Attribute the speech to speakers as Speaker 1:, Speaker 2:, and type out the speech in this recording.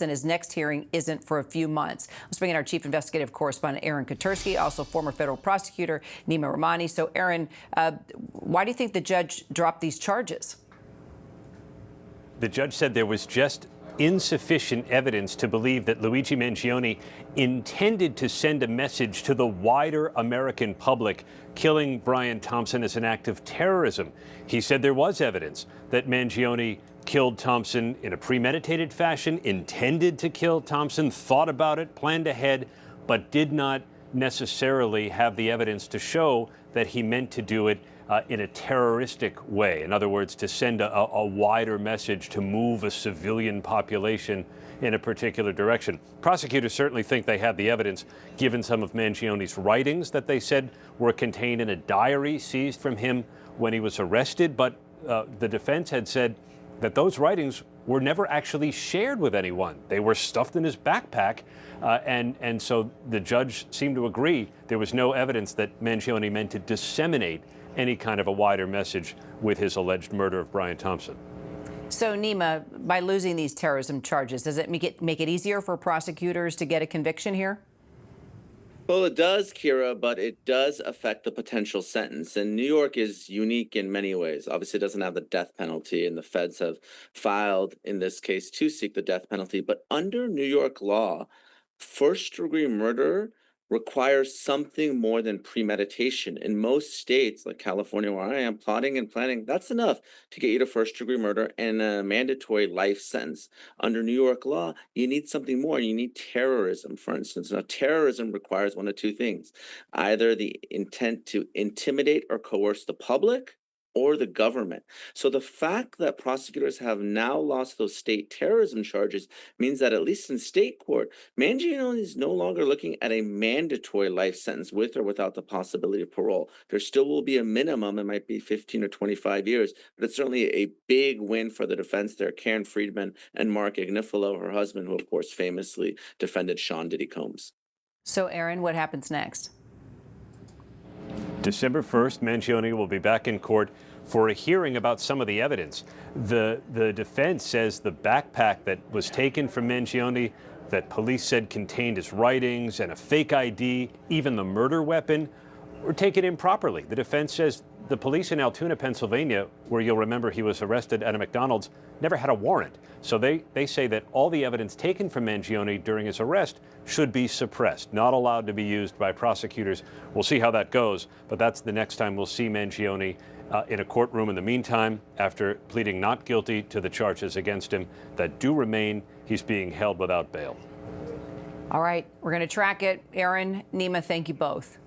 Speaker 1: and his next hearing isn't for a few months. Let's bring in our chief investigative correspondent, Aaron Katersky, also former federal prosecutor Neama Rahmani. So, Aaron, why do you think the judge dropped these charges?
Speaker 2: The judge said there was just insufficient evidence to believe that Luigi Mangione intended to send a message to the wider American public, killing Brian Thompson as an act of terrorism. He said there was evidence that Mangione killed Thompson in a premeditated fashion, intended to kill Thompson, thought about it, planned ahead, but did not necessarily have the evidence to show that he meant to do it in a terroristic way. In other words, to send a wider message to move a civilian population in a particular direction. Prosecutors certainly think they have the evidence, given some of Mangione's writings that they said were contained in a diary seized from him when he was arrested. But the defense had said that those writings were never actually shared with anyone. They were stuffed in his backpack. And so the judge seemed to agree there was no evidence that Mangione meant to disseminate any kind of a wider message with his alleged murder of Brian Thompson.
Speaker 1: So, Neama, by losing these terrorism charges, does it make it easier for prosecutors to get a conviction here?
Speaker 3: Well, it does, Kira, but it does affect the potential sentence. And New York is unique in many ways. Obviously, it doesn't have the death penalty, and the feds have filed in this case to seek the death penalty. But under New York law, first-degree murder requires something more than premeditation. In most states, like California, where I am, plotting and planning, that's enough to get you to first-degree murder and a mandatory life sentence. Under New York law, you need something more. You need terrorism, for instance. Now, terrorism requires one of two things: either the intent to intimidate or coerce the public, or the government. So the fact that prosecutors have now lost those state terrorism charges means that, at least in state court, Mangione is no longer looking at a mandatory life sentence with or without the possibility of parole. There still will be a minimum. It might be 15 or 25 years, but it's certainly a big win for the defense there. Karen Friedman and Mark Agnifilo, her husband, who of course famously defended Sean Diddy Combs.
Speaker 1: So, Aaron, what happens next?
Speaker 2: December 1st, Mangione will be back in court for a hearing about some of the evidence. The defense says the backpack that was taken from Mangione, that police said contained his writings and a fake ID, even the murder weapon, were taken improperly. The defense says the police in Altoona, Pennsylvania, where you'll remember he was arrested at a McDonald's, never had a warrant. So they say that all the evidence taken from Mangione during his arrest should be suppressed, not allowed to be used by prosecutors. We'll see how that goes, but that's the next time we'll see Mangione in a courtroom. In the meantime, after pleading not guilty to the charges against him that do remain, he's being held without bail.
Speaker 1: All right, we're going to track it. Aaron, Neama, thank you both.